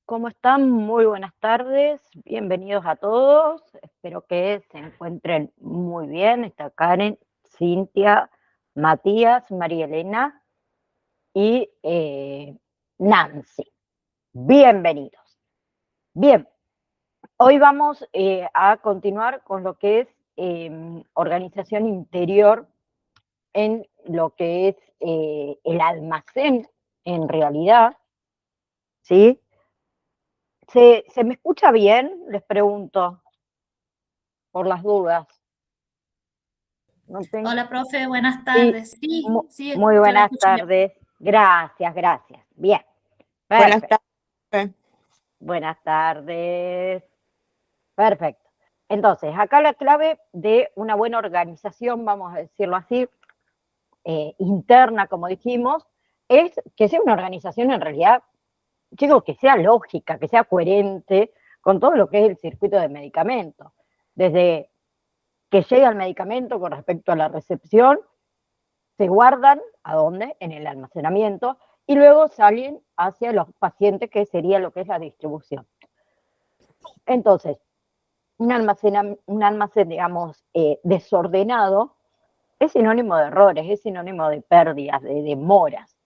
¿Cómo están? Muy buenas tardes, bienvenidos a todos. Espero que se encuentren muy bien. Está Karen, Cintia, Matías, María Elena y Nancy. Bienvenidos. Bien, hoy vamos a continuar con lo que es organización interior en lo que es el almacén en realidad, ¿sí? ¿Se me escucha bien? Les pregunto, por las dudas. No tengo... Hola, profe, buenas Sí, tardes. Sí, sí, muy yo la buenas escucho bien. tardes. Gracias, gracias. Bien, Buenas perfecto. tardes. Buenas tardes. Perfecto. Entonces, acá la clave de una buena organización, vamos a decirlo así, interna, como dijimos, es que sea una organización en realidad, digo, que sea lógica, que sea coherente con todo lo que es el circuito de medicamentos. Desde que llega el medicamento con respecto a la recepción, se guardan, ¿a dónde? En el almacenamiento, y luego salen hacia los pacientes, que sería lo que es la distribución. Entonces, un almacén digamos, desordenado, es sinónimo de errores, es sinónimo de pérdidas, de demoras,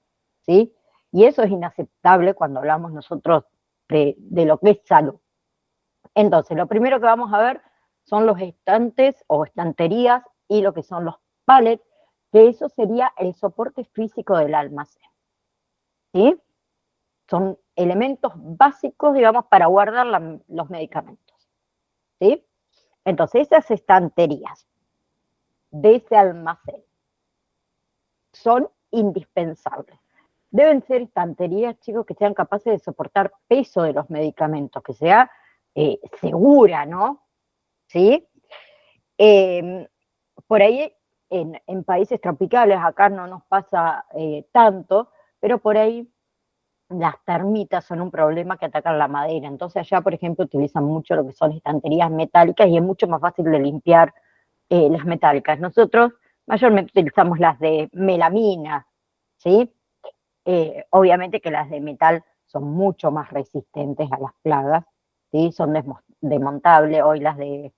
¿sí? Y eso es inaceptable cuando hablamos nosotros de lo que es salud. Entonces, lo primero que vamos a ver son los estantes o estanterías y lo que son los pallets, que eso sería el soporte físico del almacén, ¿sí? Son elementos básicos, digamos, para guardar los medicamentos, ¿sí? Entonces, esas estanterías de ese almacén son indispensables. Deben ser estanterías, chicos, que sean capaces de soportar peso de los medicamentos, que sea segura, ¿no? ¿Sí? Eh, por ahí, en países tropicales, acá no nos pasa tanto, pero por ahí las termitas son un problema que atacan la madera. Entonces allá, por ejemplo, utilizan mucho lo que son estanterías metálicas y es mucho más fácil de limpiar las metálicas. Nosotros mayormente utilizamos las de melamina, ¿sí? Obviamente que las de metal son mucho más resistentes a las plagas, ¿sí? Son desmontables. Hoy las de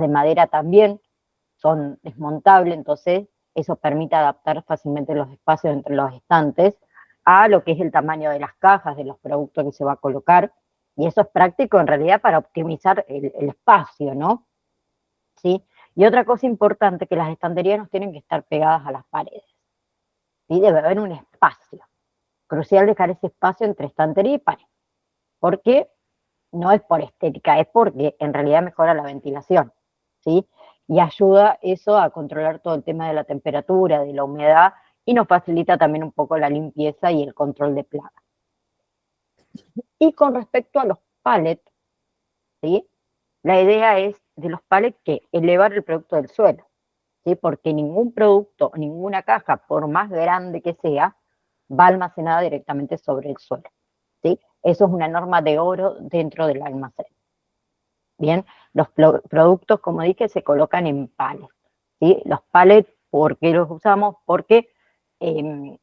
madera también son desmontables, entonces eso permite adaptar fácilmente los espacios entre los estantes a lo que es el tamaño de las cajas, de los productos que se va a colocar, y eso es práctico en realidad para optimizar el espacio, ¿no? ¿Sí? Y otra cosa importante, que las estanterías no tienen que estar pegadas a las paredes, ¿sí? Debe haber un espacio, crucial dejar ese espacio entre estantería y pared, porque no es por estética, es porque en realidad mejora la ventilación, ¿sí? Y ayuda eso a controlar todo el tema de la temperatura, de la humedad, y nos facilita también un poco la limpieza y el control de plagas. Y con respecto a los pallets, ¿sí? La idea es de los pallets que elevar el producto del suelo, ¿sí? Porque ningún producto, ninguna caja, por más grande que sea, va almacenada directamente sobre el suelo, ¿sí? Eso es una norma de oro dentro del almacén. Bien, los productos, como dije, se colocan en palets, ¿sí? Los palets, ¿por qué los usamos? Porque eh,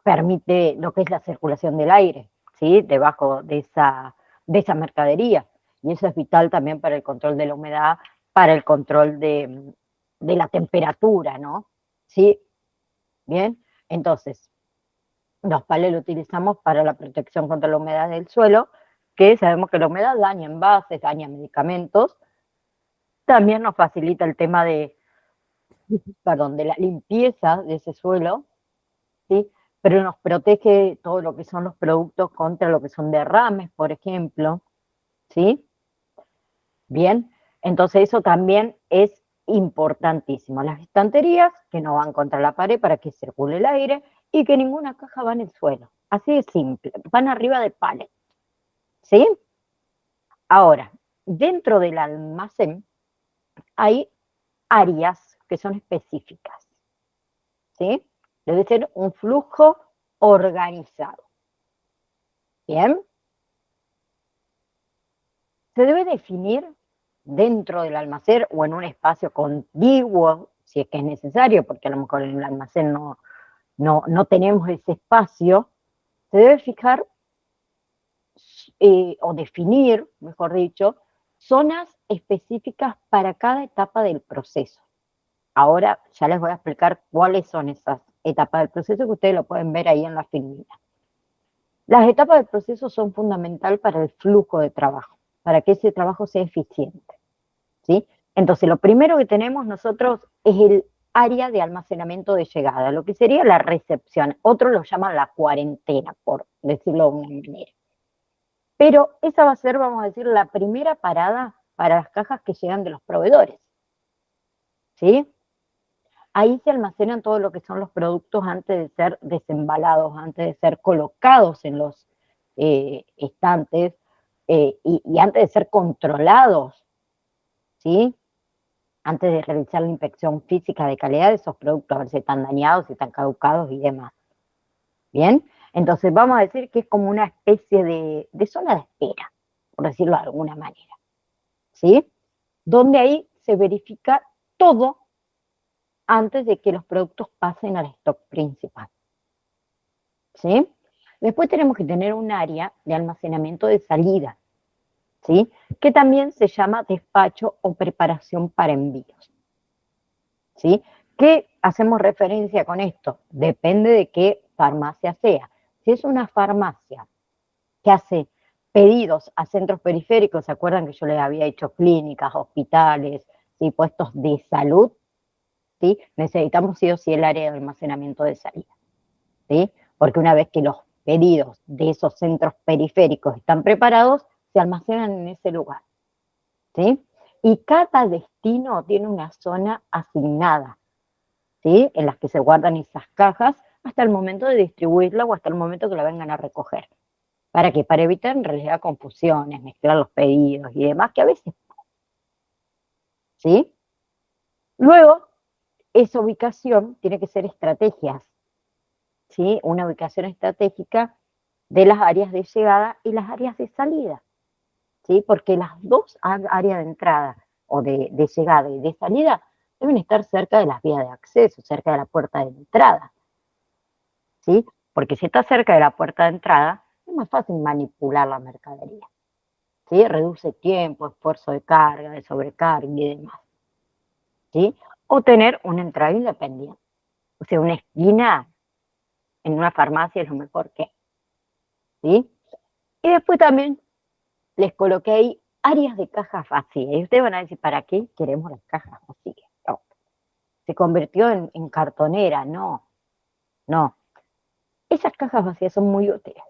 permite lo que es la circulación del aire, ¿sí? Debajo de esa mercadería. Y eso es vital también para el control de la humedad, para el control de la temperatura, ¿no? ¿Sí? Bien, entonces, los palets los utilizamos para la protección contra la humedad del suelo, que sabemos que la humedad daña envases, daña medicamentos. También nos facilita el tema perdón, de la limpieza de ese suelo, ¿sí? Pero nos protege todo lo que son los productos contra lo que son derrames, por ejemplo, ¿sí? Bien, entonces eso también es importantísimo. Las estanterías que no van contra la pared para que circule el aire y que ninguna caja va en el suelo. Así de simple, van arriba de palet, ¿sí? Ahora, dentro del almacén hay áreas que son específicas, ¿sí? Debe ser un flujo organizado. Bien, se debe definir dentro del almacén o en un espacio contiguo, si es que es necesario, porque a lo mejor en el almacén no tenemos ese espacio, se debe fijar o definir, mejor dicho, zonas específicas para cada etapa del proceso. Ahora ya les voy a explicar cuáles son esas etapas del proceso que ustedes lo pueden ver ahí en la filmina. Las etapas del proceso son fundamental para el flujo de trabajo, para que ese trabajo sea eficiente, ¿sí? Entonces, lo primero que tenemos nosotros es el área de almacenamiento de llegada, lo que sería la recepción. Otros lo llaman la cuarentena, por decirlo de una manera. Pero esa va a ser, vamos a decir, la primera parada para las cajas que llegan de los proveedores, ¿sí? Ahí se almacenan todo lo que son los productos antes de ser desembalados, antes de ser colocados en los estantes y antes de ser controlados, ¿sí? Antes de realizar la inspección física de calidad de esos productos, a ver si están dañados, si están caducados y demás. ¿Bien? Entonces vamos a decir que es como una especie de zona de espera, por decirlo de alguna manera, ¿sí? Donde ahí se verifica todo antes de que los productos pasen al stock principal, ¿sí? Después tenemos que tener un área de almacenamiento de salida, ¿sí? Que también se llama despacho o preparación para envíos, ¿sí? ¿Qué hacemos referencia con esto? Depende de qué farmacia sea. Si es una farmacia que hace pedidos a centros periféricos, ¿se acuerdan que yo les había hecho clínicas, hospitales, ¿sí? Puestos de salud? ¿Sí? Necesitamos sí o sí el área de almacenamiento de salida, ¿sí? Porque una vez que los pedidos de esos centros periféricos están preparados, se almacenan en ese lugar, ¿sí? Y cada destino tiene una zona asignada, ¿sí? En las que se guardan esas cajas hasta el momento de distribuirla o hasta el momento que la vengan a recoger. ¿Para qué? Para evitar en realidad confusiones, mezclar los pedidos y demás, que a veces, ¿sí? Luego, esa ubicación tiene que ser estrategias, ¿sí? Una ubicación estratégica de las áreas de llegada y las áreas de salida, ¿sí? Porque las dos áreas de entrada o de llegada y de salida deben estar cerca de las vías de acceso, cerca de la puerta de entrada, ¿sí? Porque si está cerca de la puerta de entrada, es más fácil manipular la mercadería, ¿sí? Reduce tiempo, esfuerzo de carga, de sobrecarga y demás, ¿sí? O tener una entrada independiente, o sea, una esquina en una farmacia es lo mejor que hay, ¿sí? Y después también les coloqué ahí áreas de cajas vacías. Y ustedes van a decir, ¿para qué queremos las cajas vacías? No. Se convirtió en cartonera, no, no. Esas cajas vacías son muy útiles,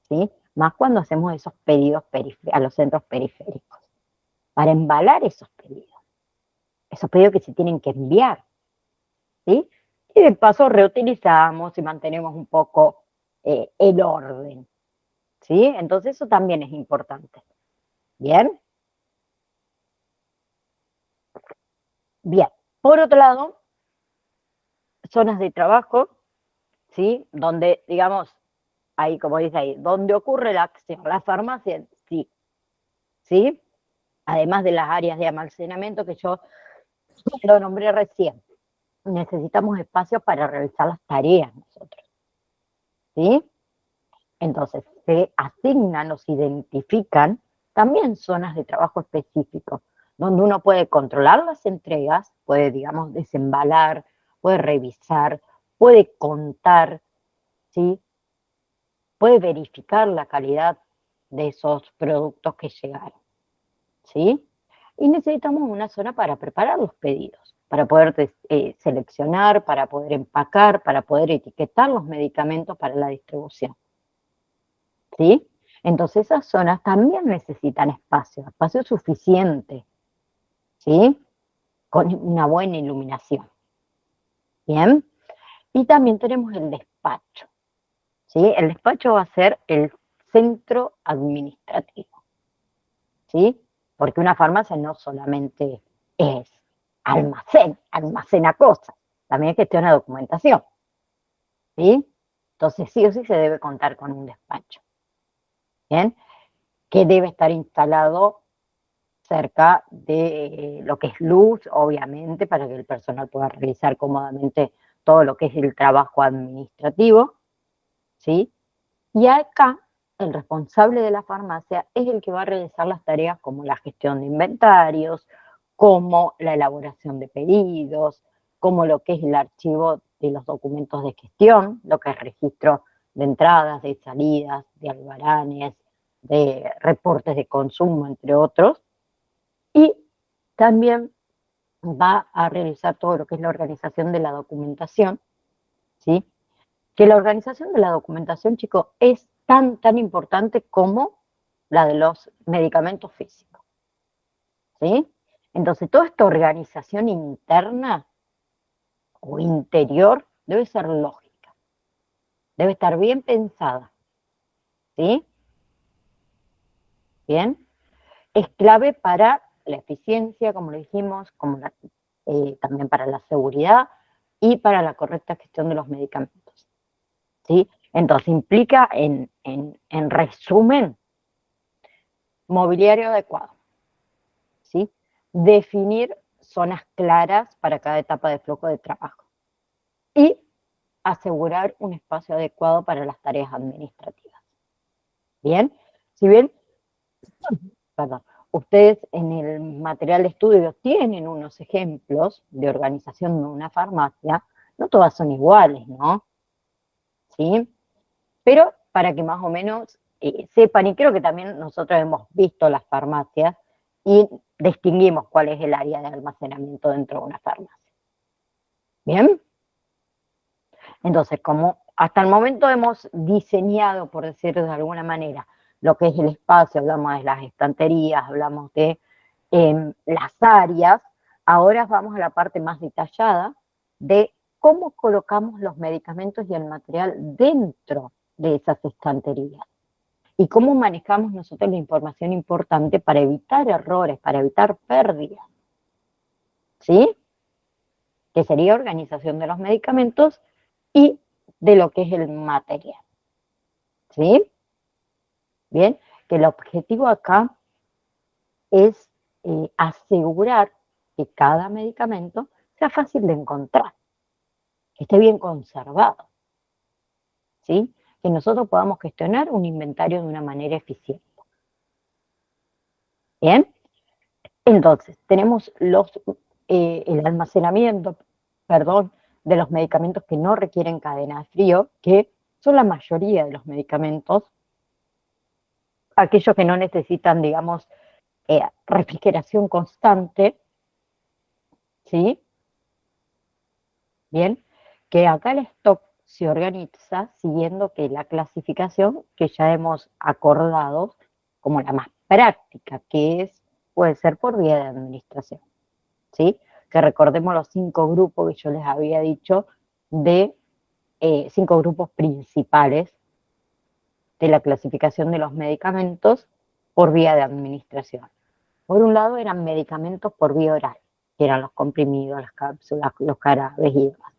¿sí? Más cuando hacemos esos pedidos a los centros periféricos, para embalar esos pedidos que se tienen que enviar, ¿sí? Y de paso reutilizamos y mantenemos un poco el orden, ¿sí? Entonces eso también es importante. ¿Bien? Bien. Por otro lado, zonas de trabajo, ¿sí? Donde, digamos, ahí, como dice ahí, donde ocurre la acción, la farmacia, sí, ¿sí? Además de las áreas de almacenamiento que yo lo nombré recién. Necesitamos espacios para realizar las tareas nosotros, ¿sí? Entonces, se asignan o se identifican también zonas de trabajo específicos, donde uno puede controlar las entregas, puede, digamos, desembalar, puede revisar, puede contar, ¿sí? Puede verificar la calidad de esos productos que llegaron, ¿sí? Y necesitamos una zona para preparar los pedidos, para poder seleccionar, para poder empacar, para poder etiquetar los medicamentos para la distribución, ¿sí? Entonces esas zonas también necesitan espacio, espacio suficiente, ¿sí? Con una buena iluminación, ¿bien? Y también tenemos el despacho, ¿sí? El despacho va a ser el centro administrativo, ¿sí? Porque una farmacia no solamente es almacena cosas, también gestiona documentación, ¿sí? Entonces sí o sí se debe contar con un despacho, ¿bien? Que debe estar instalado cerca de lo que es luz, obviamente, para que el personal pueda realizar cómodamente todo lo que es el trabajo administrativo, ¿sí? Y acá el responsable de la farmacia es el que va a realizar las tareas como la gestión de inventarios, como la elaboración de pedidos, como lo que es el archivo de los documentos de gestión, lo que es registro de entradas, de salidas, de albaranes, de reportes de consumo, entre otros. Y también va a realizar todo lo que es la organización de la documentación, ¿sí? Que la organización de la documentación, chicos, es tan importante como la de los medicamentos físicos, ¿sí? Entonces, toda esta organización interna o interior debe ser lógica, debe estar bien pensada, ¿sí? Bien, es clave para la eficiencia, como lo dijimos, también para la seguridad y para la correcta gestión de los medicamentos, ¿sí? Entonces, implica, en resumen, mobiliario adecuado, ¿sí? Definir zonas claras para cada etapa de flujo de trabajo y asegurar un espacio adecuado para las tareas administrativas. Bien, si bien, perdón, ustedes en el material de estudio tienen unos ejemplos de organización de una farmacia, no todas son iguales, ¿no? ¿Sí? Pero para que más o menos sepan, y creo que también nosotros hemos visto las farmacias y distinguimos cuál es el área de almacenamiento dentro de una farmacia. ¿Bien? Entonces, como hasta el momento hemos diseñado, por decirlo de alguna manera, lo que es el espacio, hablamos de las estanterías, hablamos de las áreas, ahora vamos a la parte más detallada de cómo colocamos los medicamentos y el material dentro de esas estanterías y cómo manejamos nosotros la información importante para evitar errores, para evitar pérdidas, ¿sí? Que sería organización de los medicamentos y de lo que es el material, ¿sí? Bien, que el objetivo acá es asegurar que cada medicamento sea fácil de encontrar, que esté bien conservado, ¿sí? Que nosotros podamos gestionar un inventario de una manera eficiente. Bien, entonces tenemos el almacenamiento, perdón, de los medicamentos que no requieren cadena de frío, que son la mayoría de los medicamentos, aquellos que no necesitan, digamos, refrigeración constante, ¿sí? Bien, que acá el stock se organiza siguiendo que la clasificación que ya hemos acordado como la más práctica, que puede ser por vía de administración, ¿sí? Que recordemos los 5 grupos que yo les había dicho de 5 grupos principales de la clasificación de los medicamentos por vía de administración. Por un lado eran medicamentos por vía oral, que eran los comprimidos, las cápsulas, los jarabes y demás.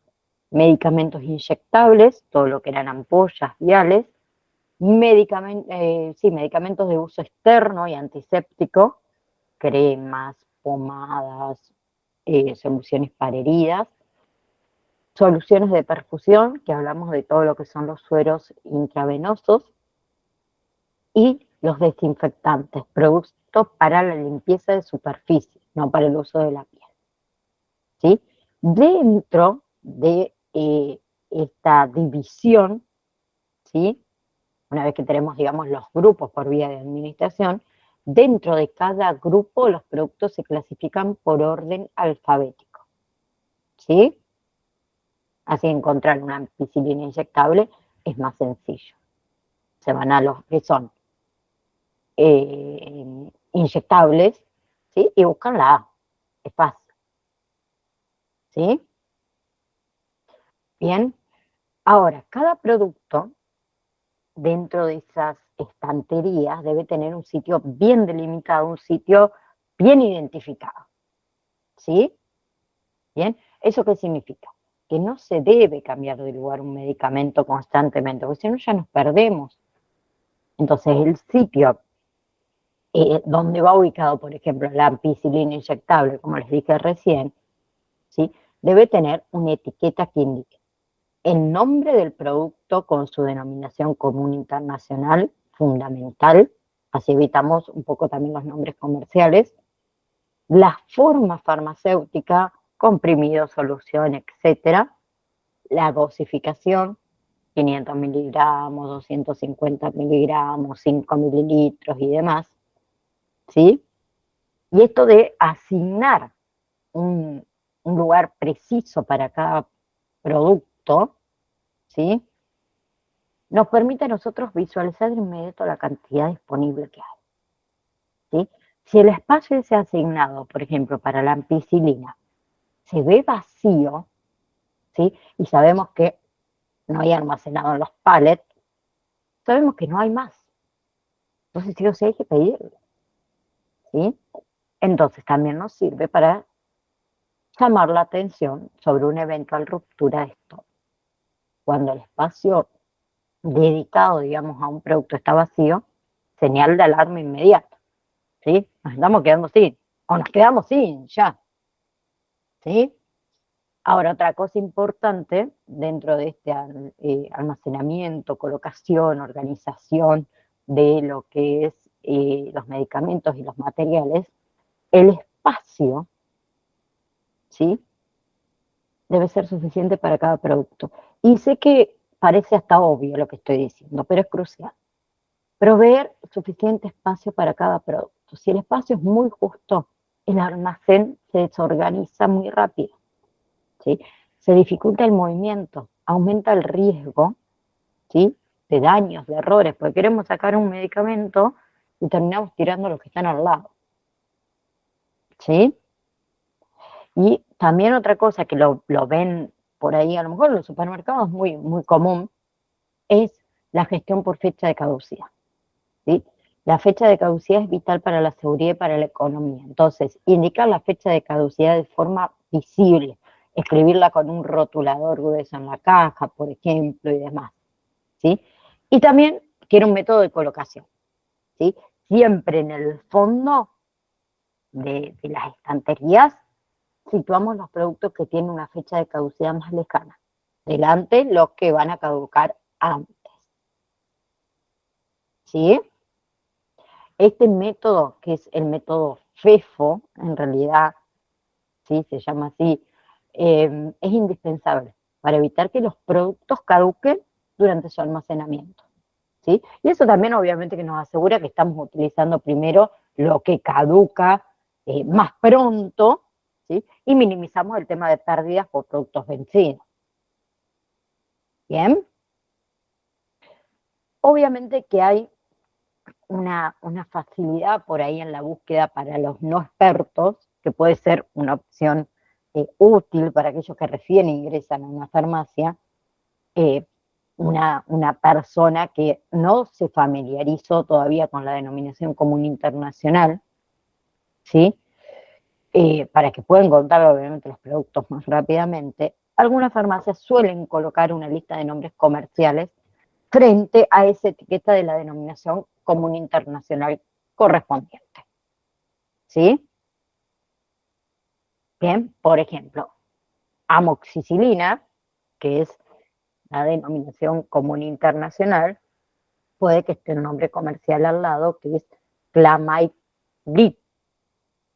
Medicamentos inyectables, todo lo que eran ampollas, viales, medicamentos de uso externo y antiséptico, cremas, pomadas, soluciones para heridas, soluciones de perfusión, que hablamos de todo lo que son los sueros intravenosos, y los desinfectantes, productos para la limpieza de superficie, no para el uso de la piel, ¿sí? Dentro de esta división, ¿sí? Una vez que tenemos, digamos, los grupos por vía de administración, dentro de cada grupo los productos se clasifican por orden alfabético, ¿sí? Así encontrar una ampicilina inyectable es más sencillo. Se van a los que son inyectables, ¿sí? Y buscan la A, es fácil, ¿sí? Bien, ahora, cada producto dentro de esas estanterías debe tener un sitio bien delimitado, un sitio bien identificado, ¿sí? Bien, ¿eso qué significa? Que no se debe cambiar de lugar un medicamento constantemente, porque si no ya nos perdemos. Entonces, el sitio donde va ubicado, por ejemplo, la ampicilina inyectable, como les dije recién, ¿sí? Debe tener una etiqueta que indique el nombre del producto con su denominación común internacional, fundamental, así evitamos un poco también los nombres comerciales, la forma farmacéutica, comprimido, solución, etcétera, la dosificación, 500 miligramos, 250 miligramos, 5 mililitros y demás, ¿sí? Y esto de asignar un lugar preciso para cada producto, ¿sí? Nos permite a nosotros visualizar de inmediato la cantidad disponible que hay, ¿sí? Si el espacio es asignado, por ejemplo, para la ampicilina, se ve vacío, ¿sí? Y sabemos que no hay almacenado en los pallets, sabemos que no hay más. Entonces, sí o sí hay que pedirlo, ¿sí? Entonces, también nos sirve para llamar la atención sobre una eventual ruptura de stock. Cuando el espacio dedicado, digamos, a un producto está vacío, señal de alarma inmediata, ¿sí? Nos estamos quedando sin, o nos quedamos sin ya, ¿sí? Ahora, otra cosa importante dentro de este almacenamiento, colocación, organización de lo que es los medicamentos y los materiales, el espacio, ¿sí? Debe ser suficiente para cada producto. Y sé que parece hasta obvio lo que estoy diciendo, pero es crucial. Proveer suficiente espacio para cada producto. Si el espacio es muy justo, el almacén se desorganiza muy rápido, ¿sí? Se dificulta el movimiento, aumenta el riesgo, ¿sí? De daños, de errores, porque queremos sacar un medicamento y terminamos tirando los que están al lado, ¿sí? Y también otra cosa que lo ven por ahí, a lo mejor en los supermercados muy, muy común, es la gestión por fecha de caducidad, ¿sí? La fecha de caducidad es vital para la seguridad y para la economía. Entonces, indicar la fecha de caducidad de forma visible, escribirla con un rotulador grueso en la caja, por ejemplo, y demás, ¿sí? Y también quiere un método de colocación, ¿sí? Siempre en el fondo de las estanterías situamos los productos que tienen una fecha de caducidad más lejana. Delante los que van a caducar antes, ¿sí? Este método, que es el método FEFO, en realidad, ¿sí? Se llama así, es indispensable para evitar que los productos caduquen durante su almacenamiento, ¿sí? Y eso también obviamente que nos asegura que estamos utilizando primero lo que caduca más pronto, ¿sí? Y minimizamos el tema de pérdidas por productos vencidos. ¿Bien? Obviamente que hay una facilidad por ahí en la búsqueda para los no expertos, que puede ser una opción útil para aquellos que recién ingresan a una farmacia, eh, una persona que no se familiarizó todavía con la denominación común internacional, ¿sí? Para que puedan encontrar obviamente los productos más rápidamente, algunas farmacias suelen colocar una lista de nombres comerciales frente a esa etiqueta de la denominación común internacional correspondiente, ¿sí? Bien, por ejemplo, amoxicilina, que es la denominación común internacional, puede que esté el nombre comercial al lado, que es Clamide,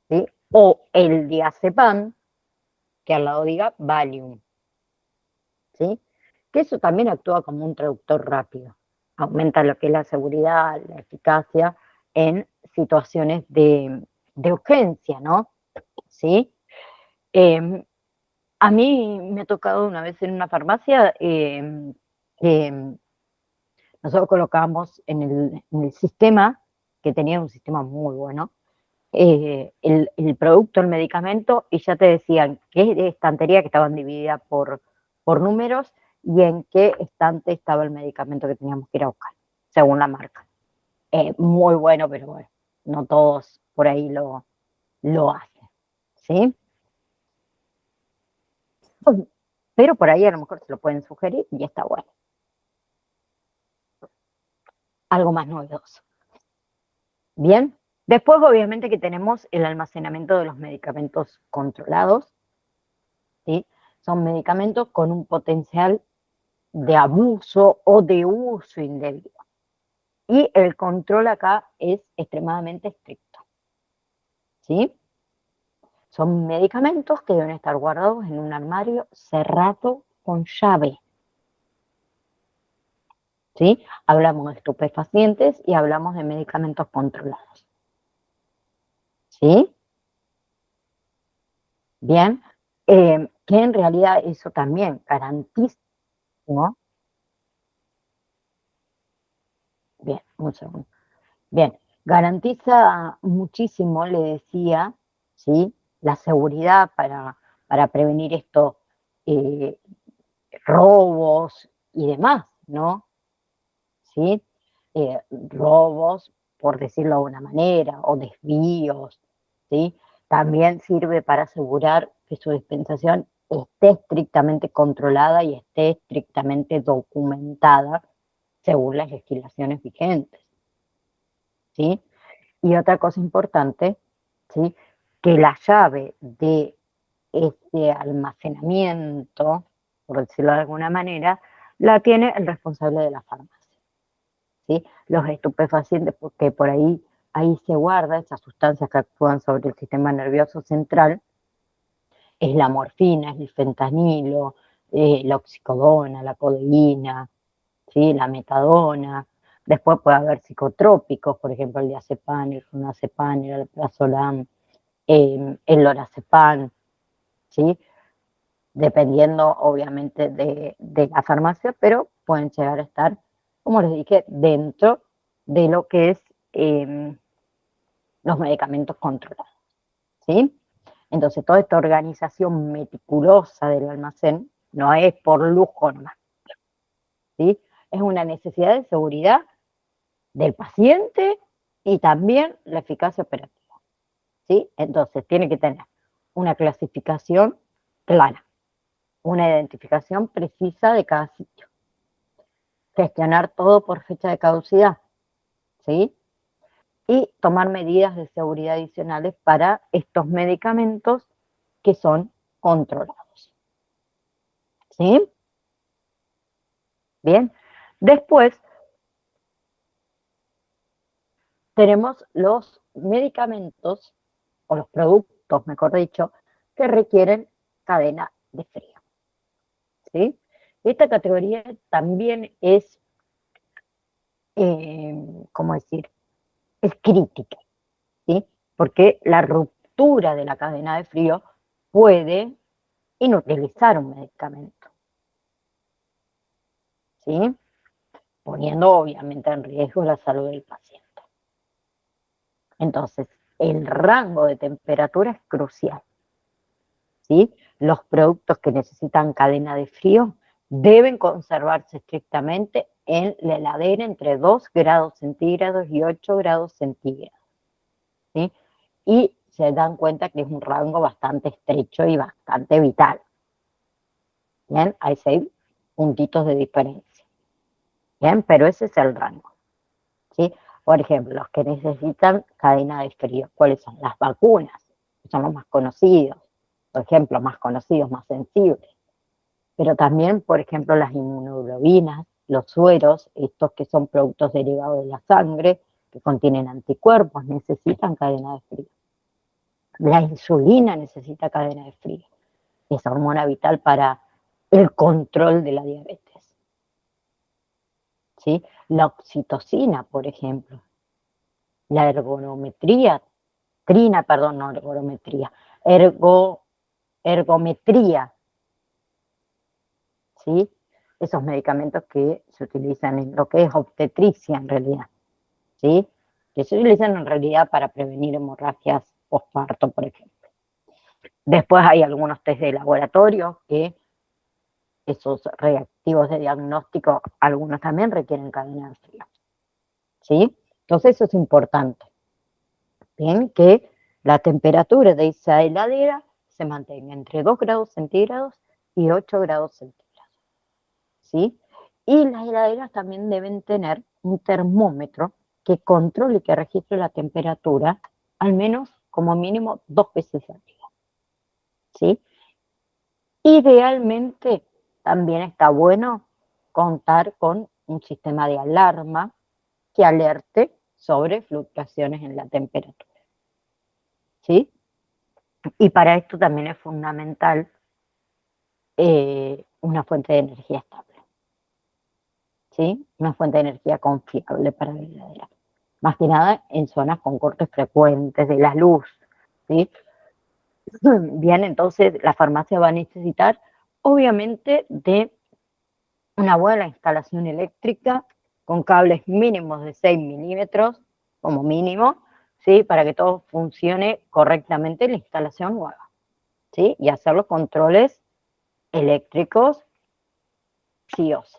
¿sí? O el diazepam, que al lado diga Valium, ¿sí? Que eso también actúa como un traductor rápido, aumenta lo que es la seguridad, la eficacia en situaciones de urgencia, ¿no? ¿Sí? Eh, a mí me ha tocado una vez en una farmacia que nosotros colocábamos en el sistema, que tenía un sistema muy bueno, el producto, el medicamento, y ya te decían qué estantería, que estaban divididas por números, y en qué estante estaba el medicamento que teníamos que ir a buscar, según la marca. Muy bueno, pero bueno, no todos por ahí lo hacen, ¿sí? Pero por ahí a lo mejor se lo pueden sugerir y está bueno. Algo más novedoso. Bien. Después, obviamente, que tenemos el almacenamiento de los medicamentos controlados, ¿sí? Son medicamentos con un potencial de abuso o de uso indebido. Y el control acá es extremadamente estricto, ¿sí? Son medicamentos que deben estar guardados en un armario cerrado con llave, ¿sí? Hablamos de estupefacientes y hablamos de medicamentos controlados, ¿sí? Bien, que en realidad eso también garantiza, ¿no? Bien, un segundo. Bien, garantiza muchísimo, le decía, ¿sí? La seguridad para prevenir estos eh, robos y demás, ¿no? ¿Sí? Robos, por decirlo de alguna manera, o desvíos, ¿sí? También sirve para asegurar que su dispensación esté estrictamente controlada y esté estrictamente documentada según las legislaciones vigentes, ¿sí? Y otra cosa importante, ¿sí? Que la llave de este almacenamiento, por decirlo de alguna manera, la tiene el responsable de la farmacia, ¿sí? Los estupefacientes, porque por ahí se guarda esas sustancias que actúan sobre el sistema nervioso central, es la morfina, es el fentanilo, la oxicodona, la codeína, ¿sí? La metadona. Después puede haber psicotrópicos, por ejemplo, el diazepam, el clonazepam, el alprazolam, el lorazepam, ¿sí? Dependiendo obviamente de la farmacia, pero pueden llegar a estar, como les dije, dentro de lo que es los medicamentos controlados, ¿sí? Entonces, toda esta organización meticulosa del almacén no es por lujo nomás, ¿sí? Es una necesidad de seguridad del paciente y también la eficacia operativa, ¿sí? Entonces, tiene que tener una clasificación clara, una identificación precisa de cada sitio, gestionar todo por fecha de caducidad, ¿sí? Y tomar medidas de seguridad adicionales para estos medicamentos que son controlados, ¿sí? Bien. Después tenemos los medicamentos, o los productos, mejor dicho, que requieren cadena de frío, ¿sí? Esta categoría también es, ¿cómo decir? Es crítica, ¿sí? Porque la ruptura de la cadena de frío puede inutilizar un medicamento, ¿sí? Poniendo obviamente en riesgo la salud del paciente. Entonces, el rango de temperatura es crucial, ¿sí? Los productos que necesitan cadena de frío deben conservarse estrictamente en la heladera entre 2 grados centígrados y 8 grados centígrados, ¿sí? Y se dan cuenta que es un rango bastante estrecho y bastante vital. Bien, hay 6 puntitos de diferencia. Bien, pero ese es el rango, ¿sí? Por ejemplo, los que necesitan cadena de frío, ¿cuáles son? Las vacunas, que son los más conocidos, por ejemplo, más conocidos, más sensibles. Pero también, por ejemplo, las inmunoglobinas, los sueros, estos que son productos derivados de la sangre, que contienen anticuerpos, necesitan cadena de frío. La insulina necesita cadena de frío, esa hormona vital para el control de la diabetes, ¿sí? La oxitocina, por ejemplo, la ergonometría, perdón, no ergonometría, ergometría, ¿sí? Esos medicamentos que se utilizan en lo que es obstetricia en realidad, ¿sí? Que se utilizan en realidad para prevenir hemorragias postparto, por ejemplo. Después hay algunos test de laboratorio que esos reactivos de diagnóstico, algunos también requieren cadena de frío, ¿sí? Entonces eso es importante, ¿bien? Que la temperatura de esa heladera se mantenga entre 2 grados centígrados y 8 grados centígrados, ¿sí? Y las heladeras también deben tener un termómetro que controle y que registre la temperatura al menos como mínimo 2 veces al día, ¿sí? Idealmente también está bueno contar con un sistema de alarma que alerte sobre fluctuaciones en la temperatura, ¿sí? Y para esto también es fundamental una fuente de energía estable, ¿sí? Una fuente de energía confiable para la heladera. Más que nada en zonas con cortes frecuentes de la luz, ¿sí? Bien, entonces la farmacia va a necesitar, obviamente, de una buena instalación eléctrica con cables mínimos de 6 milímetros, como mínimo, ¿sí? Para que todo funcione correctamente en la instalación nueva, ¿sí? Y hacer los controles eléctricos sí o sí.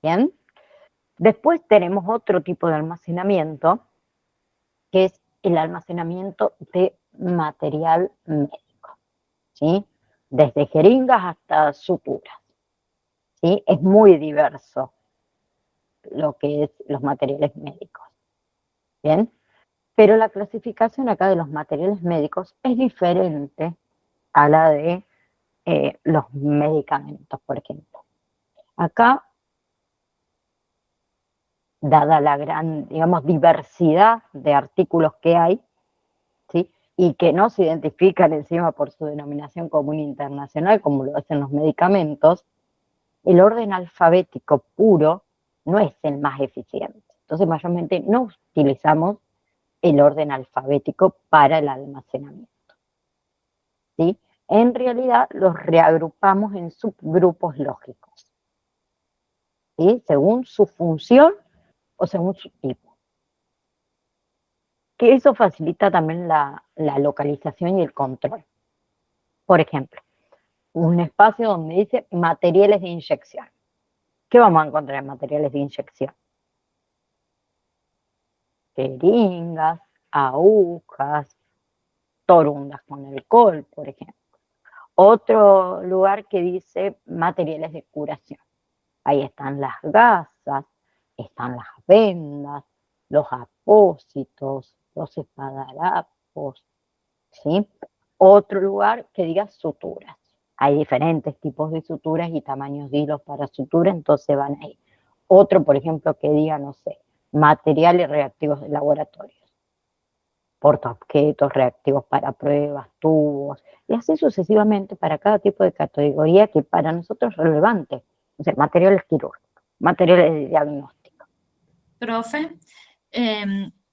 Bien. Después tenemos otro tipo de almacenamiento, que es el almacenamiento de material médico, ¿sí? Desde jeringas hasta suturas, ¿sí? Es muy diverso lo que es los materiales médicos, ¿bien? Pero la clasificación acá de los materiales médicos es diferente a la de los medicamentos, por ejemplo. Acá, dada la gran, digamos, diversidad de artículos que hay, ¿sí? Y que no se identifican encima por su denominación común internacional, como lo hacen los medicamentos, el orden alfabético puro no es el más eficiente. Entonces, mayormente no utilizamos el orden alfabético para el almacenamiento, ¿sí? En realidad los reagrupamos en subgrupos lógicos, ¿sí? Según su función o según su tipo. Que eso facilita también la localización y el control. Por ejemplo, un espacio donde dice materiales de inyección. ¿Qué vamos a encontrar en materiales de inyección? Jeringas, agujas, torundas con alcohol, por ejemplo. Otro lugar que dice materiales de curación. Ahí están las gasas, están las vendas, los apósitos, los espadarapos, ¿sí? Otro lugar que diga suturas. Hay diferentes tipos de suturas y tamaños de hilos para sutura, entonces van ahí. Otro, por ejemplo, que diga, no sé, materiales reactivos de laboratorios, portaobjetos, reactivos para pruebas, tubos, y así sucesivamente para cada tipo de categoría que para nosotros es relevante. O sea, materiales quirúrgicos, materiales de diagnóstico. Profe,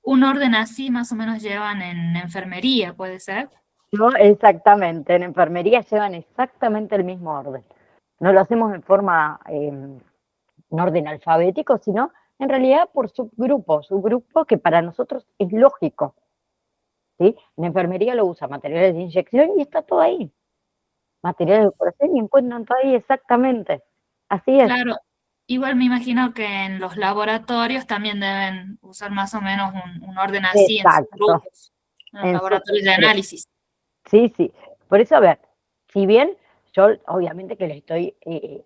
un orden así más o menos llevan en enfermería, ¿puede ser? No, exactamente, en enfermería llevan exactamente el mismo orden. No lo hacemos en forma, en orden alfabético, sino en realidad por subgrupo que para nosotros es lógico, ¿sí? En enfermería lo usa materiales de inyección y está todo ahí. Materiales de curación y encuentran todo ahí exactamente. Así es. Claro, igual me imagino que en los laboratorios también deben usar más o menos un orden así en sus Exacto. grupos, en los En laboratorios de subgrupo. análisis. Sí, sí. Por eso, a ver, si bien yo obviamente que les estoy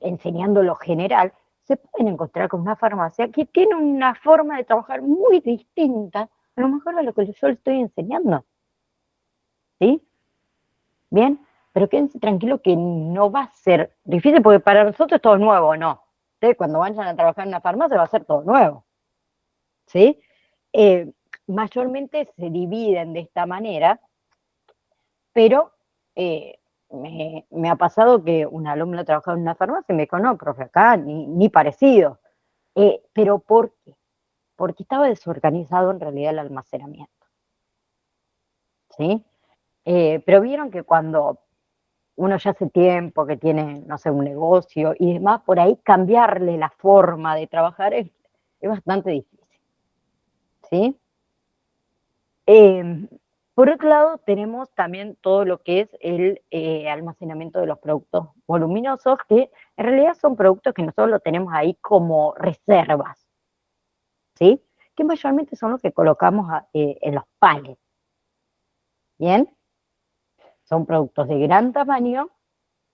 enseñando lo general, se pueden encontrar con una farmacia que tiene una forma de trabajar muy distinta, a lo mejor a lo que yo les estoy enseñando, ¿sí? Bien, pero quédense tranquilos que no va a ser difícil porque para nosotros todo es nuevo, ¿no? Ustedes cuando vayan a trabajar en una farmacia va a ser todo nuevo, ¿sí? Eh, Mayormente se dividen de esta manera, pero me ha pasado que un alumno trabajaba en una farmacia y me dijo, no, profe, acá ni parecido. ¿Pero por qué? Porque estaba desorganizado en realidad el almacenamiento, ¿sí? Pero vieron que cuando uno ya hace tiempo que tiene, no sé, un negocio y demás, por ahí cambiarle la forma de trabajar es bastante difícil, ¿sí? Eh, por otro lado, tenemos también todo lo que es el almacenamiento de los productos voluminosos, que en realidad son productos que nosotros lo tenemos ahí como reservas, ¿sí? Que mayormente son los que colocamos en los palets, ¿bien? Son productos de gran tamaño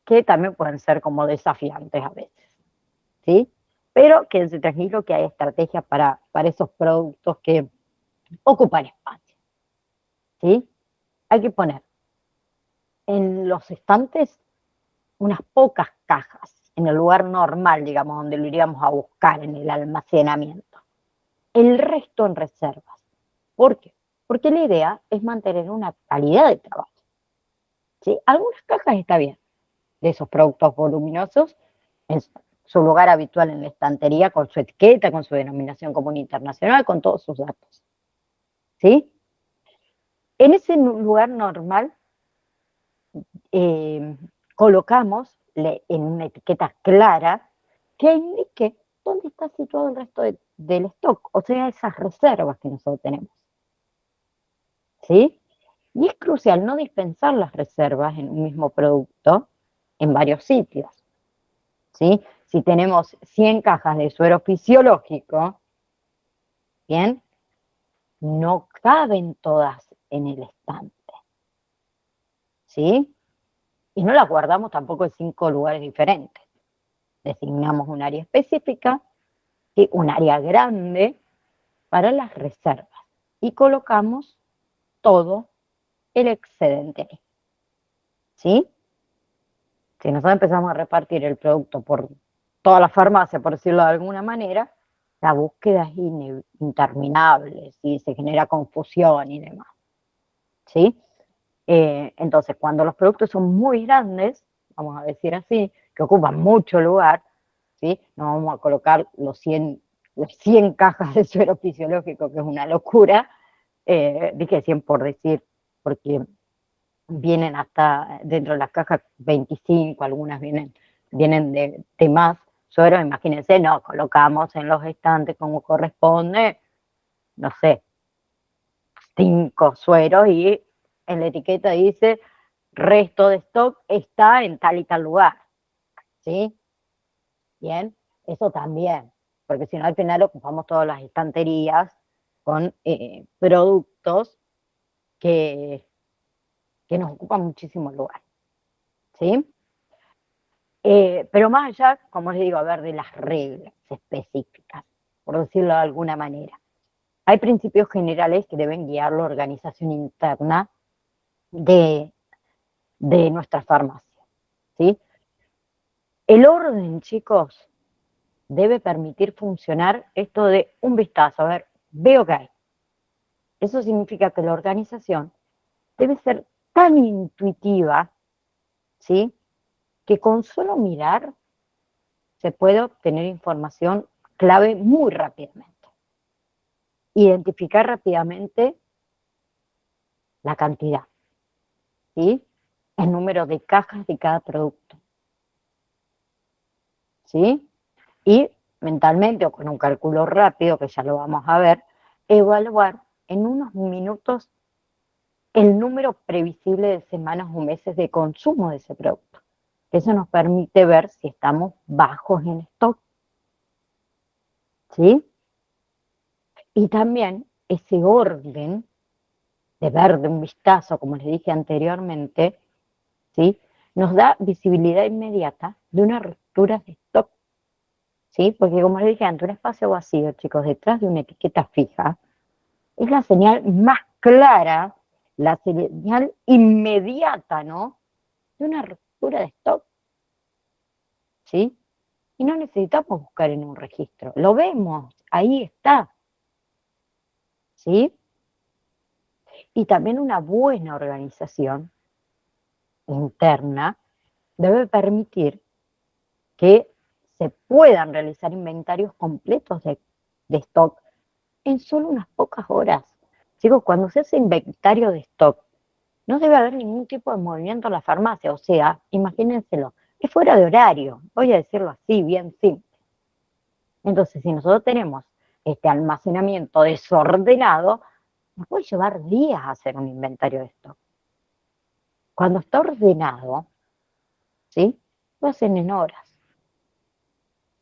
que también pueden ser como desafiantes a veces, ¿sí? Pero quédense tranquilos que hay estrategias para esos productos que ocupan espacio, ¿sí? Hay que poner en los estantes unas pocas cajas en el lugar normal, digamos, donde lo iríamos a buscar en el almacenamiento, el resto en reservas. ¿Por qué? Porque la idea es mantener una calidad de trabajo. ¿Sí? Algunas cajas está bien, de esos productos voluminosos, en su lugar habitual en la estantería, con su etiqueta, con su denominación común internacional, con todos sus datos. ¿Sí? En ese lugar normal colocamos en una etiqueta clara que indique dónde está situado el resto del stock, o sea, esas reservas que nosotros tenemos. ¿Sí? Y es crucial no dispensar las reservas en un mismo producto en varios sitios. ¿Sí? Si tenemos 100 cajas de suero fisiológico, ¿bien? No caben todas en el estante. ¿Sí? Y no las guardamos tampoco en 5 lugares diferentes. Designamos un área específica, ¿sí? Un área grande para las reservas y colocamos todo el excedente ahí. ¿Sí? Si nosotros empezamos a repartir el producto por toda la farmacia, por decirlo de alguna manera, la búsqueda es interminable, ¿sí? Se genera confusión y demás. ¿Sí? Entonces, cuando los productos son muy grandes, vamos a decir así, que ocupan mucho lugar, ¿sí? No vamos a colocar las 100 cajas de suero fisiológico, que es una locura, dije 100 por decir, porque vienen hasta dentro de las cajas 25, algunas vienen de más suero, imagínense, no, colocamos en los estantes como corresponde, no sé, 5 sueros y en la etiqueta dice resto de stock está en tal y tal lugar, ¿sí? Bien, eso también, porque si no al final ocupamos todas las estanterías con productos que nos ocupan muchísimo lugar, ¿sí? Pero más allá, como les digo, a ver, de las reglas específicas, por decirlo de alguna manera. Hay principios generales que deben guiar la organización interna de nuestra farmacia, ¿sí? El orden, chicos, debe permitir funcionar esto de un vistazo, a ver, veo que hay. Eso significa que la organización debe ser tan intuitiva, ¿sí? Que con solo mirar se puede obtener información clave muy rápidamente. Identificar rápidamente la cantidad, ¿sí? El número de cajas de cada producto, ¿sí? Y mentalmente o con un cálculo rápido, que ya lo vamos a ver, evaluar en unos minutos el número previsible de semanas o meses de consumo de ese producto. Eso nos permite ver si estamos bajos en stock, ¿sí? Y también ese orden de ver de un vistazo, como les dije anteriormente, ¿sí? Nos da visibilidad inmediata de una ruptura de stock, ¿sí? Porque como les dije antes, un espacio vacío, chicos, detrás de una etiqueta fija, es la señal más clara, la señal inmediata, ¿no? De una ruptura de stock, ¿sí? Y no necesitamos buscar en un registro, lo vemos, ahí está, ¿sí? Y también una buena organización interna debe permitir que se puedan realizar inventarios completos de stock en solo unas pocas horas. Chicos, cuando se hace inventario de stock, no debe haber ningún tipo de movimiento en la farmacia, o sea, imagínenselo, es fuera de horario, voy a decirlo así, bien simple. Entonces, si nosotros tenemos este almacenamiento desordenado, nos puede llevar días hacer un inventario de stock. Cuando está ordenado, ¿sí? Lo hacen en horas.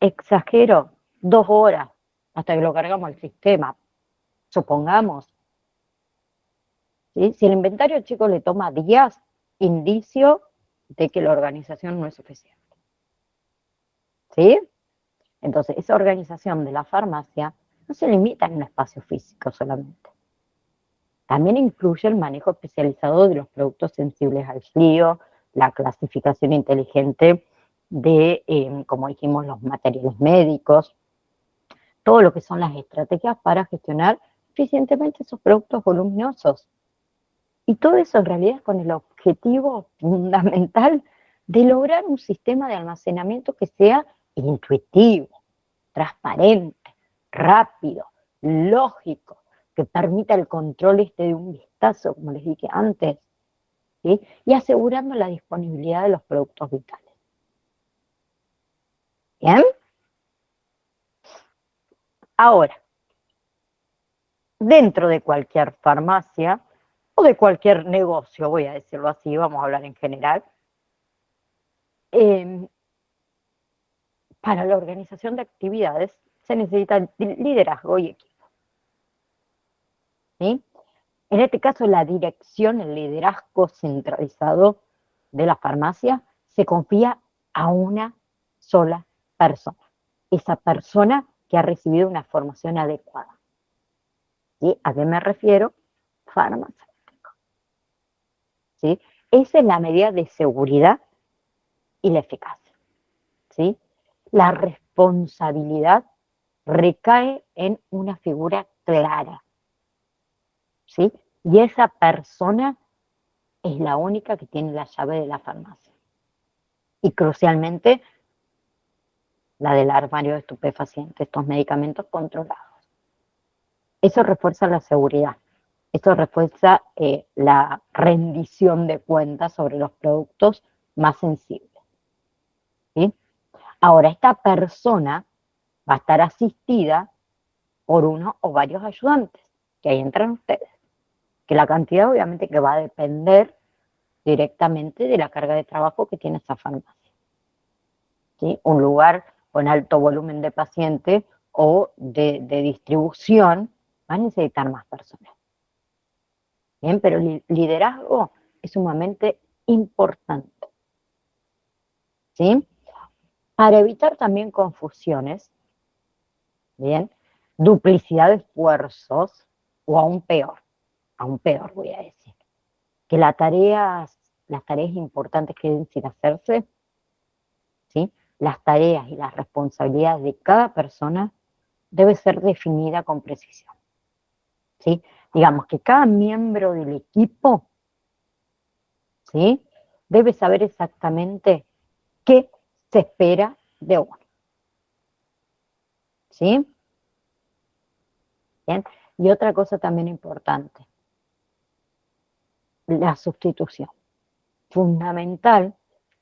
Exagero, 2 horas, hasta que lo cargamos al sistema, supongamos. ¿Sí? Si el inventario, chicos, le toma días, indicio de que la organización no es suficiente. ¿Sí? Entonces, esa organización de la farmacia no se limita en un espacio físico solamente. También incluye el manejo especializado de los productos sensibles al frío, la clasificación inteligente de, como dijimos, los materiales médicos. todo lo que son las estrategias para gestionar eficientemente esos productos voluminosos. Y todo eso en realidad con el objetivo fundamental de lograr un sistema de almacenamiento que sea intuitivo, transparente, rápido, lógico, que permita el control de un vistazo, como les dije antes, ¿sí? Y asegurando la disponibilidad de los productos vitales. ¿Bien? Ahora, dentro de cualquier farmacia o de cualquier negocio, voy a decirlo así, vamos a hablar en general, para la organización de actividades se necesita liderazgo y equipo. ¿Sí? En este caso, la dirección, el liderazgo centralizado de la farmacia se confía a una sola persona. Esa persona que ha recibido una formación adecuada. ¿Sí? ¿A qué me refiero? Farmacéutico. ¿Sí? Esa es la medida de seguridad y la eficacia. ¿Sí? La responsabilidad recae en una figura clara. ¿Sí? Y esa persona es la única que tiene la llave de la farmacia. Y crucialmente, la del armario de estupefacientes, estos medicamentos controlados. Eso refuerza la seguridad. Eso refuerza la rendición de cuentas sobre los productos más sensibles. ¿Sí? Ahora, esta persona va a estar asistida por uno o varios ayudantes, que ahí entran ustedes. Que la cantidad obviamente que va a depender directamente de la carga de trabajo que tiene esa farmacia. ¿Sí? Un lugar con alto volumen de pacientes o de distribución va a necesitar más personas. Bien, pero el liderazgo es sumamente importante. ¿Sí? Para evitar también confusiones, bien, duplicidad de esfuerzos o aún peor voy a decir, que las tareas importantes queden sin hacerse, ¿sí? Las tareas y las responsabilidades de cada persona debe ser definida con precisión. ¿Sí? Digamos que cada miembro del equipo, ¿sí? Debe saber exactamente qué se espera de uno. ¿Sí? Bien. Y otra cosa también importante, la sustitución. Fundamental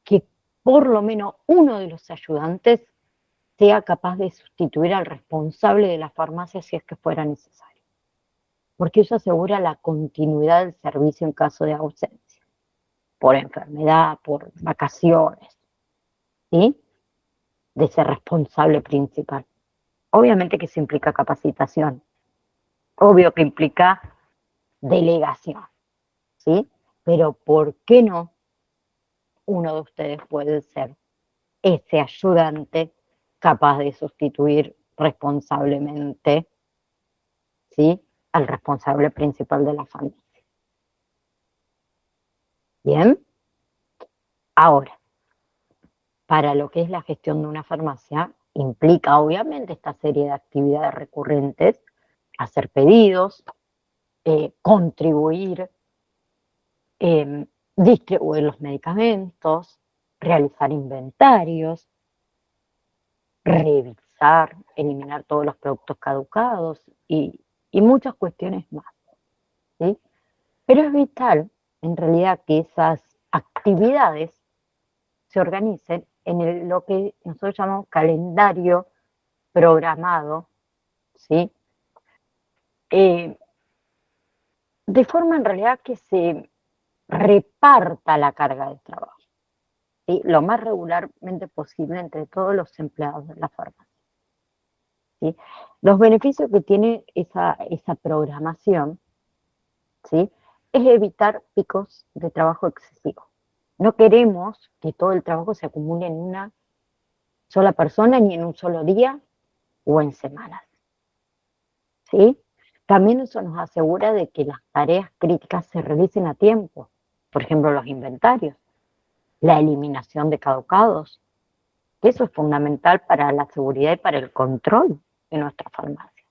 que por lo menos uno de los ayudantes sea capaz de sustituir al responsable de la farmacia si es que fuera necesario. Porque eso asegura la continuidad del servicio en caso de ausencia, por enfermedad, por vacaciones, ¿sí? De ese responsable principal. Obviamente que eso implica capacitación, obvio que implica delegación, ¿sí? Pero ¿por qué no uno de ustedes puede ser ese ayudante capaz de sustituir responsablemente, ¿sí? Al responsable principal de la familia? Bien, ahora, para lo que es la gestión de una farmacia, implica obviamente esta serie de actividades recurrentes, hacer pedidos, contribuir, distribuir los medicamentos, realizar inventarios, revisar, eliminar todos los productos caducados y muchas cuestiones más, ¿sí? Pero es vital, en realidad, que esas actividades se organicen en lo que nosotros llamamos calendario programado, ¿sí? De forma en realidad que se reparta la carga de trabajo, ¿sí? Lo más regularmente posible entre todos los empleados de la farmacia. ¿Sí? Los beneficios que tiene esa programación, ¿sí? Es evitar picos de trabajo excesivos. No queremos que todo el trabajo se acumule en una sola persona, ni en un solo día o en semanas. ¿Sí? También eso nos asegura de que las tareas críticas se realicen a tiempo. Por ejemplo, los inventarios, la eliminación de caducados. Eso es fundamental para la seguridad y para el control en nuestra farmacia.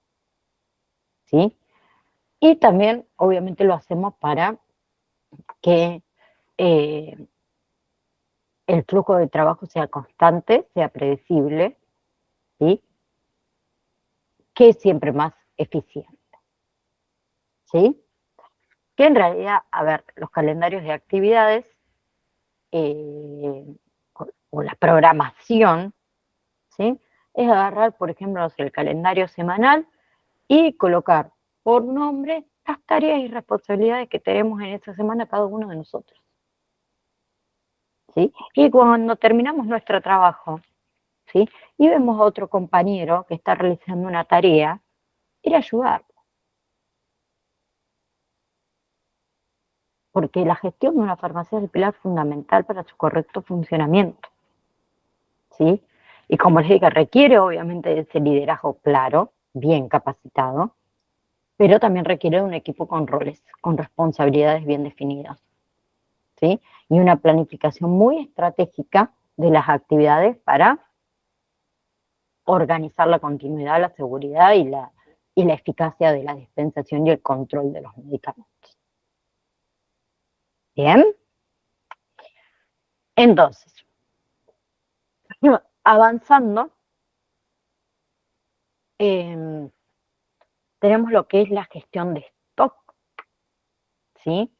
¿Sí? Y también, obviamente, lo hacemos para que el flujo de trabajo sea constante, sea predecible, ¿sí? Que es siempre más eficiente. ¿Sí? Que en realidad, a ver, los calendarios de actividades o la programación, ¿sí? Es agarrar, por ejemplo, el calendario semanal y colocar por nombre las tareas y responsabilidades que tenemos en esa semana cada uno de nosotros. ¿Sí? Y cuando terminamos nuestro trabajo, ¿sí? Y vemos a otro compañero que está realizando una tarea, ir a ayudarlo. Porque la gestión de una farmacia es el pilar fundamental para su correcto funcionamiento. ¿Sí? Y como les dije, requiere obviamente ese liderazgo claro, bien capacitado, pero también requiere de un equipo con roles, con responsabilidades bien definidas, ¿sí? Y una planificación muy estratégica de las actividades para organizar la continuidad, la seguridad y la eficacia de la dispensación y el control de los medicamentos. Bien, entonces, avanzando, tenemos lo que es la gestión de stock, ¿sí?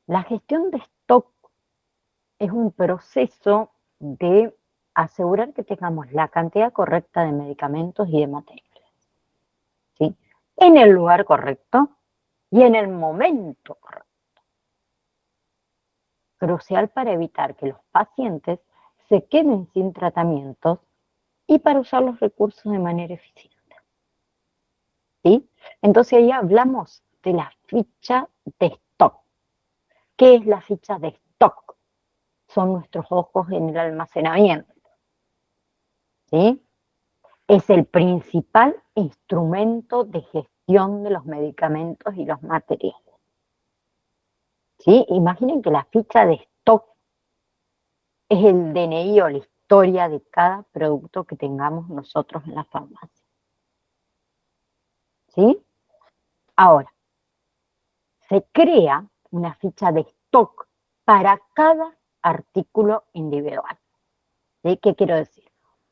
La gestión de stock es un proceso de asegurar que tengamos la cantidad correcta de medicamentos y de materiales, ¿sí? En el lugar correcto y en el momento correcto. Crucial para evitar que los pacientes se queden sin tratamientos y para usar los recursos de manera eficiente, ¿sí? Entonces ahí hablamos de la ficha de stock. ¿Qué es la ficha de stock? Son nuestros ojos en el almacenamiento, ¿sí? Es el principal instrumento de gestión de los medicamentos y los materiales, ¿sí? Imaginen que la ficha de stock es el DNI o la historia de cada producto que tengamos nosotros en la farmacia, ¿sí? Ahora, se crea una ficha de stock para cada artículo individual, ¿sí? ¿Qué quiero decir?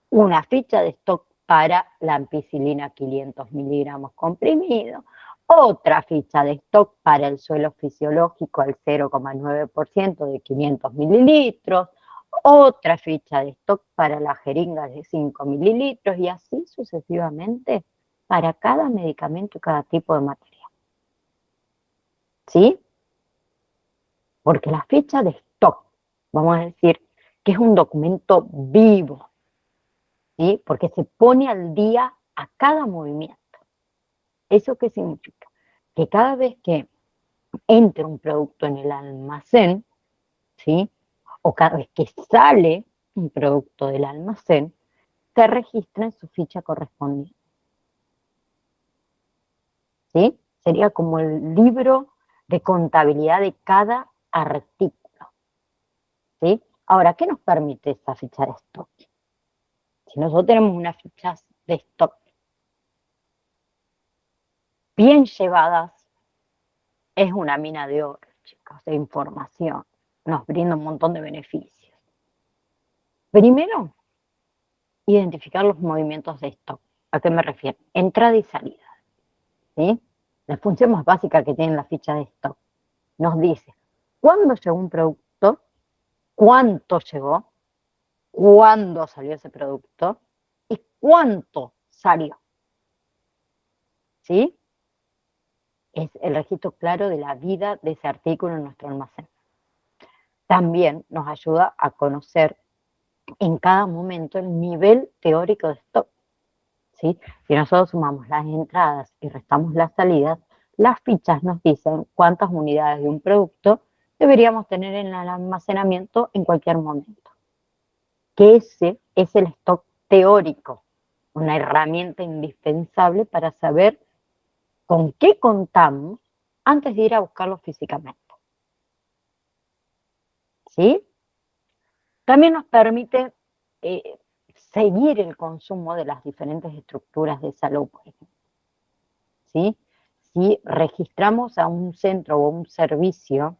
Una ficha de stock para la ampicilina 500 miligramos comprimido, otra ficha de stock para el suelo fisiológico al 0,9% de 500 mililitros, otra ficha de stock para la jeringa de 5 mililitros y así sucesivamente para cada medicamento y cada tipo de material. ¿Sí? Porque la ficha de stock, vamos a decir, que es un documento vivo, ¿sí? Porque se pone al día a cada movimiento. ¿Eso qué significa? Que cada vez que entra un producto en el almacén, ¿sí? O cada vez que sale un producto del almacén, se registra en su ficha correspondiente, ¿sí? Sería como el libro de contabilidad de cada artículo, ¿sí? Ahora, ¿qué nos permite esta ficha de stock? Si nosotros tenemos unas fichas de stock bien llevadas, es una mina de oro, chicos, de información. Nos brinda un montón de beneficios. Primero, identificar los movimientos de stock. ¿A qué me refiero? Entrada y salida, ¿sí? La función más básica que tiene la ficha de stock nos dice cuándo llegó un producto, cuánto llegó, cuándo salió ese producto y cuánto salió, ¿sí? Es el registro claro de la vida de ese artículo en nuestro almacén. También nos ayuda a conocer en cada momento el nivel teórico de stock, ¿sí? Si nosotros sumamos las entradas y restamos las salidas, las fichas nos dicen cuántas unidades de un producto deberíamos tener en el almacenamiento en cualquier momento. Que ese es el stock teórico, una herramienta indispensable para saber con qué contamos antes de ir a buscarlo físicamente, ¿sí? También nos permite seguir el consumo de las diferentes estructuras de salud, por ejemplo. ¿Sí? Si registramos a un centro o un servicio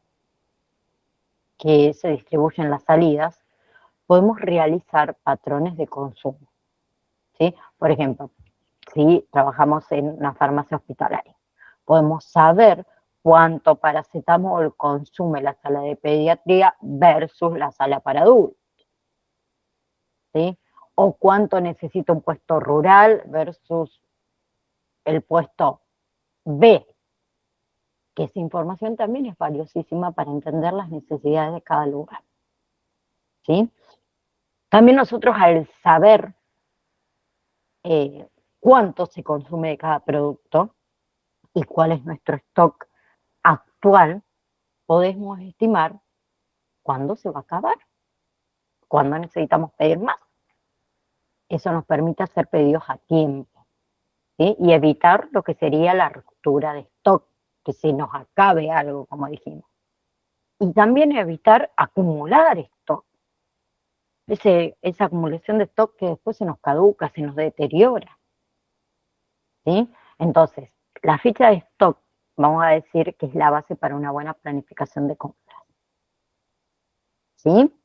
que se distribuye en las salidas, podemos realizar patrones de consumo. ¿Sí? Por ejemplo, si trabajamos en una farmacia hospitalaria, podemos saber cuánto paracetamol consume la sala de pediatría versus la sala para adultos. ¿Sí? O cuánto necesita un puesto rural versus el puesto B, que esa información también es valiosísima para entender las necesidades de cada lugar. ¿Sí? También nosotros, al saber cuánto se consume de cada producto y cuál es nuestro stock actual, podemos estimar cuándo se va a acabar, cuándo necesitamos pedir más. Eso nos permite hacer pedidos a tiempo, ¿sí? Y evitar lo que sería la ruptura de stock, que se nos acabe algo, como dijimos. Y también evitar acumular stock. Esa acumulación de stock que después se nos caduca, se nos deteriora. ¿Sí? Entonces, la ficha de stock, vamos a decir que es la base para una buena planificación de compras. ¿Sí?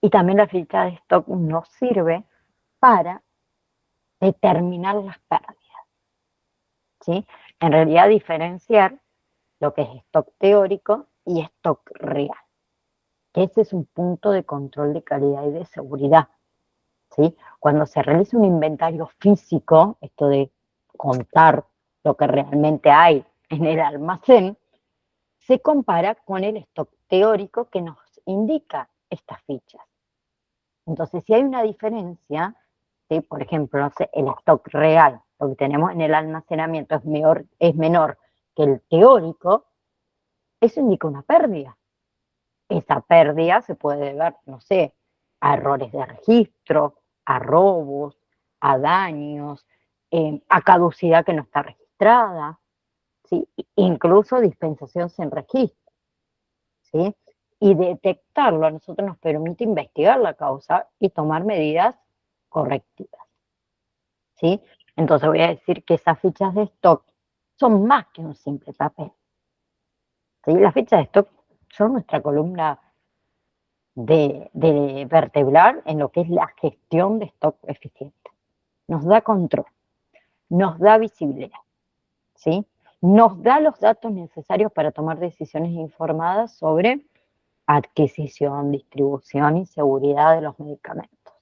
Y también la ficha de stock nos sirve para determinar las pérdidas. ¿Sí? En realidad, diferenciar lo que es stock teórico y stock real, que ese es un punto de control de calidad y de seguridad. ¿Sí? Cuando se realiza un inventario físico, esto de contar lo que realmente hay en el almacén, se compara con el stock teórico que nos indica estas fichas. Entonces, si hay una diferencia, ¿sí? Por ejemplo, no sé, el stock real, lo que tenemos en el almacenamiento es menor que el teórico, eso indica una pérdida. Esa pérdida se puede deber, no sé, a errores de registro, a robos, a daños, a caducidad que no está registrada, ¿sí? Incluso dispensación sin registro, ¿sí? Y detectarlo a nosotros nos permite investigar la causa y tomar medidas correctivas, ¿sí? Entonces voy a decir que esas fichas de stock son más que un simple papel, ¿sí? Las fichas de stock son nuestra columna de vertebrar en lo que es la gestión de stock eficiente. Nos da control, nos da visibilidad, ¿sí? Nos da los datos necesarios para tomar decisiones informadas sobre adquisición, distribución y seguridad de los medicamentos,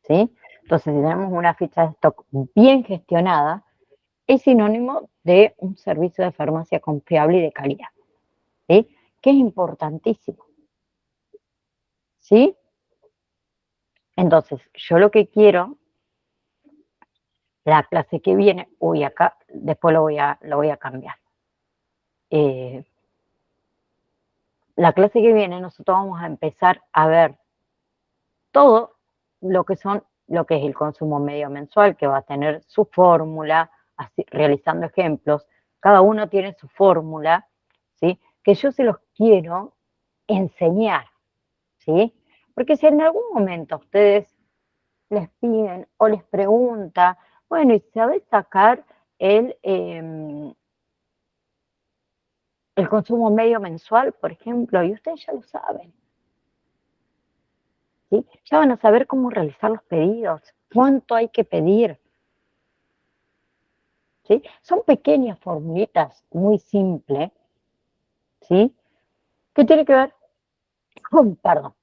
¿sí? Entonces, si tenemos una ficha de stock bien gestionada, es sinónimo de un servicio de farmacia confiable y de calidad, ¿sí? Que es importantísimo, ¿sí? Entonces, yo lo que quiero, la clase que viene, uy, acá, después lo voy a cambiar. La clase que viene nosotros vamos a empezar a ver todo lo que es el consumo medio mensual, que va a tener su fórmula, así, realizando ejemplos. Cada uno tiene su fórmula, ¿sí? Que yo se los quiero enseñar, ¿sí? Porque si en algún momento a ustedes les piden o les pregunta, bueno, ¿y sabes sacar el consumo medio mensual, por ejemplo? Y ustedes ya lo saben, ¿sí? Ya van a saber cómo realizar los pedidos, cuánto hay que pedir, ¿sí? Son pequeñas formulitas muy simples, ¿sí? ¿Qué tiene que ver perdón,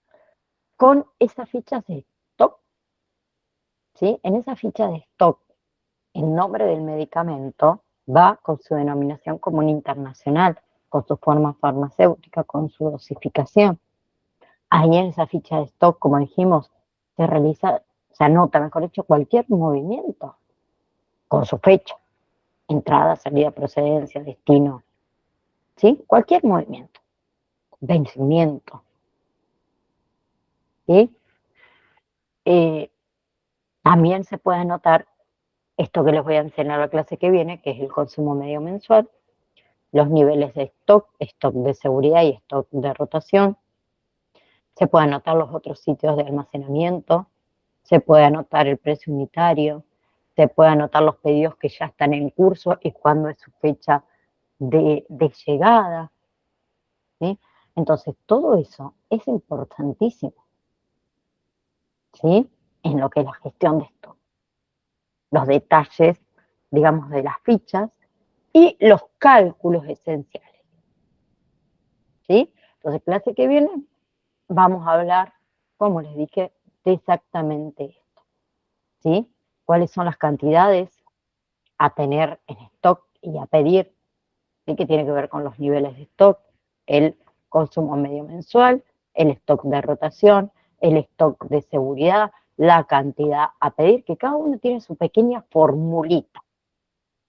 con esas fichas de stock, ¿sí? En esa ficha de stock, el nombre del medicamento va con su denominación común internacional, con su forma farmacéutica, con su dosificación. Ahí en esa ficha de stock, como dijimos, se anota, mejor dicho, cualquier movimiento con su fecha, entrada, salida, procedencia, destino, ¿sí? Cualquier movimiento, vencimiento, ¿sí? También se puede anotar esto que les voy a enseñar la clase que viene, que es el consumo medio mensual, los niveles de stock de seguridad y stock de rotación. Se pueden anotar los otros sitios de almacenamiento, se puede anotar el precio unitario, se puede anotar los pedidos que ya están en curso y cuándo es su fecha de llegada, ¿sí? Entonces, todo eso es importantísimo, ¿sí? En lo que es la gestión de stock. Los detalles, digamos, de las fichas y los cálculos esenciales, ¿sí? Entonces, clase que viene, vamos a hablar, como les dije, de exactamente esto, ¿sí? ¿Cuáles son las cantidades a tener en stock y a pedir? ¿Sí? Que tiene que ver con los niveles de stock, el consumo medio mensual, el stock de rotación, el stock de seguridad, la cantidad a pedir, que cada uno tiene su pequeña formulita,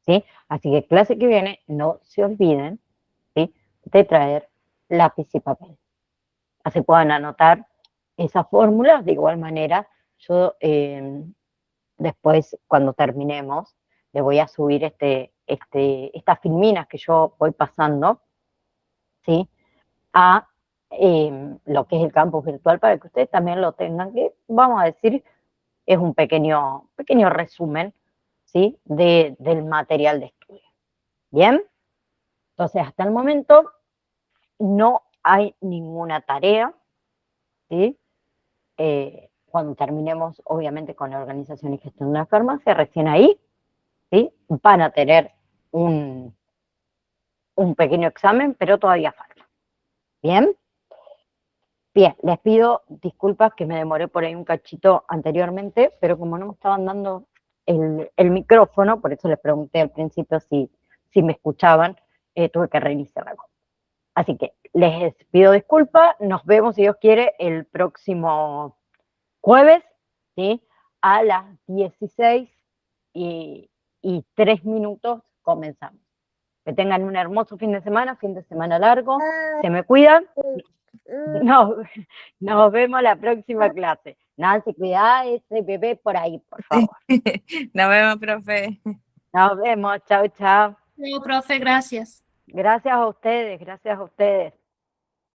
¿sí? Así que clase que viene, no se olviden, ¿sí?, de traer lápiz y papel. Así puedan anotar esas fórmulas. De igual manera, yo después, cuando terminemos, le voy a subir estas filminas que yo voy pasando, ¿sí?, a lo que es el campus virtual para que ustedes también lo tengan, que vamos a decir, es un pequeño resumen, ¿sí?, del material de estudio. ¿Bien? Entonces, hasta el momento no hay ninguna tarea, ¿sí? Cuando terminemos, obviamente, con la organización y gestión de la farmacia, recién ahí, ¿sí?, van a tener un pequeño examen, pero todavía falta. ¿Bien? Bien, les pido disculpas que me demoré por ahí un cachito anteriormente, pero como no me estaban dando el micrófono, por eso les pregunté al principio si me escuchaban, tuve que reiniciar algo. Así que les pido disculpas, nos vemos, si Dios quiere, el próximo jueves, ¿sí?, a las 16:03 comenzamos. Que tengan un hermoso fin de semana largo, se me cuidan. No, nos vemos la próxima clase. Nancy, cuidá ese bebé por ahí, por favor. Nos vemos, profe. Nos vemos, chao, chao. No, profe, gracias. Gracias a ustedes, gracias a ustedes.